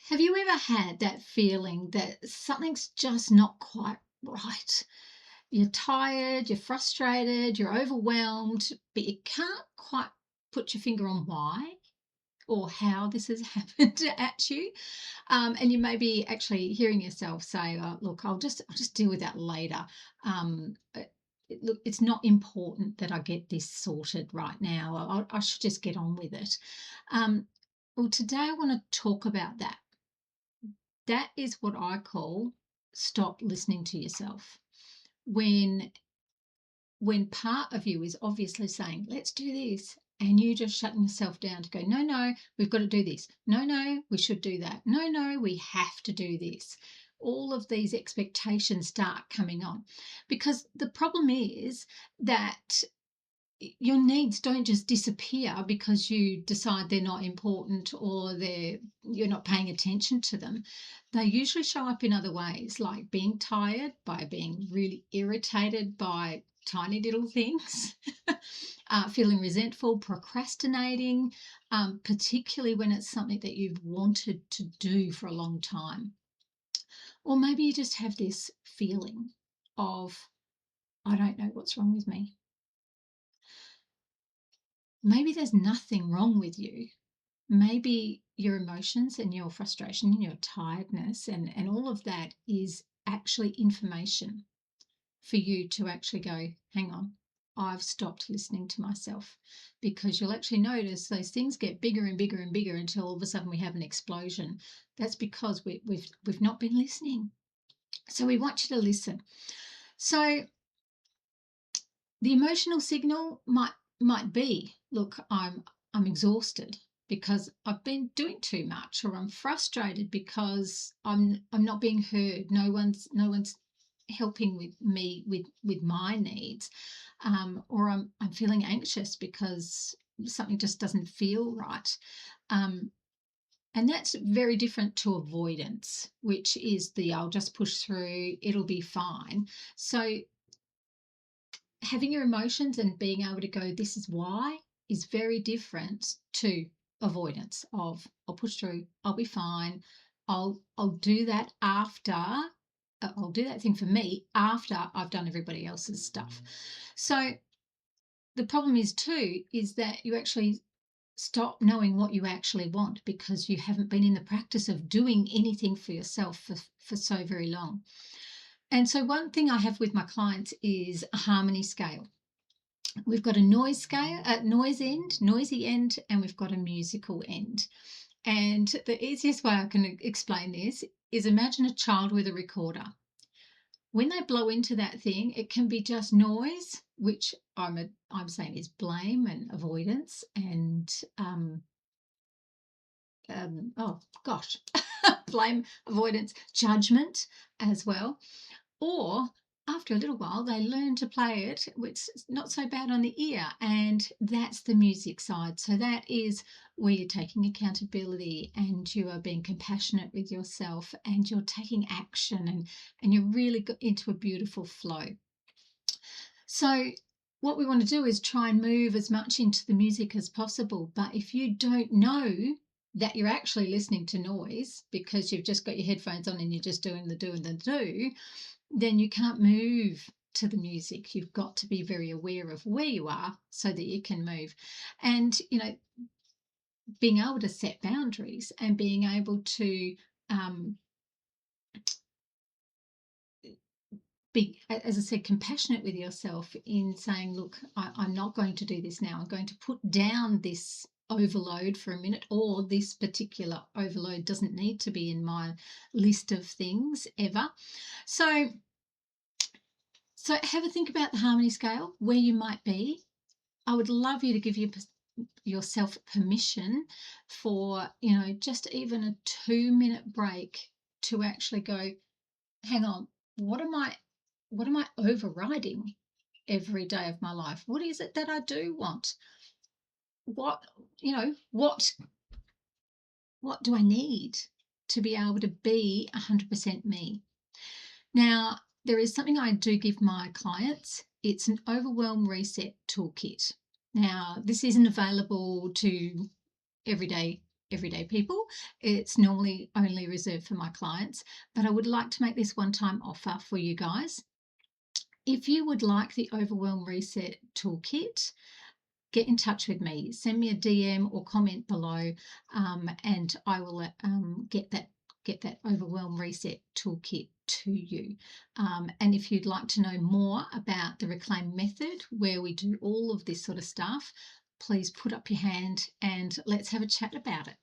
Have you ever had that feeling that something's just not quite right? You're tired, you're frustrated, you're overwhelmed, but you can't quite put your finger on why or how this has happened at you. And you may be actually hearing yourself say, "Look, I'll just deal with that later. Look, it's not important that I get this sorted right now. I should just get on with it." Um, well, today I want to talk about that. That is what I call stop listening to yourself. When when part of you is obviously saying, let's do this, and you just shutting yourself down to go, no, no, we've got to do this. No, no, we should do that. No, no, we have to do this. All of these expectations start coming on because the problem is that your needs don't just disappear because you decide they're not important or you're not paying attention to them. They usually show up in other ways, like being tired, by being really irritated by tiny little things, feeling resentful, procrastinating, particularly when it's something that you've wanted to do for a long time. Or maybe you just have this feeling of, I don't know what's wrong with me. Maybe there's nothing wrong with you. Maybe your emotions and your frustration and your tiredness and all of that is actually information for you to actually go, hang on, I've stopped listening to myself. Because you'll actually notice those things get bigger and bigger and bigger until all of a sudden we have an explosion. That's because we've not been listening. So we want you to listen. So the emotional signal might be, look, I'm exhausted because I've been doing too much, or I'm frustrated because I'm not being heard. No one's helping with me with my needs, or I'm feeling anxious because something just doesn't feel right. um, and that's very different to avoidance, which is the I'll just push through, it'll be fine. So having your emotions and being able to go, this is why, is very different to avoidance of, I'll push through, I'll be fine, I'll do that after, I'll do that thing for me after I've done everybody else's stuff. So the problem is too is that you actually stop knowing what you actually want because you haven't been in the practice of doing anything for yourself for so very long. And so one thing I have with my clients is a harmony scale. We've got a noise scale, noisy end, and we've got a musical end. And the easiest way I can explain this is, imagine a child with a recorder. When they blow into that thing, it can be just noise, which I'm saying is blame and avoidance and oh gosh, blame, avoidance, judgment as well. Or after a little while, they learn to play it, which is not so bad on the ear, and that's the music side. So that is where you're taking accountability and you are being compassionate with yourself and you're taking action and you're really into a beautiful flow. So what we want to do is try and move as much into the music as possible. But if you don't know that you're actually listening to noise because you've just got your headphones on and you're just doing the do and the do, then you can't move to the music. You've got to be very aware of where you are so that you can move. And, being able to set boundaries and being able to um, be, as I said, compassionate with yourself in saying, look, I'm not going to do this now. I'm going to put down this overload for a minute, or this particular overload doesn't need to be in my list of things ever. So have a think about the harmony scale, where you might be. I would love you to give yourself permission for, just even a 2-minute break to actually go, hang on, what am I overriding every day of my life? What is it that I do want? What, what do I need to be able to be 100% me? Now, there is something I do give my clients. It's an overwhelm reset toolkit. Now, this isn't available to everyday everyday people. It's normally only reserved for my clients, but I would like to make this one-time offer for you guys. If you would like the Overwhelm Reset Toolkit, get in touch with me. Send me a DM or comment below, and I will get that Overwhelm Reset Toolkit to you. And if you'd like to know more about the Reclaim method, where we do all of this sort of stuff, please put up your hand and let's have a chat about it.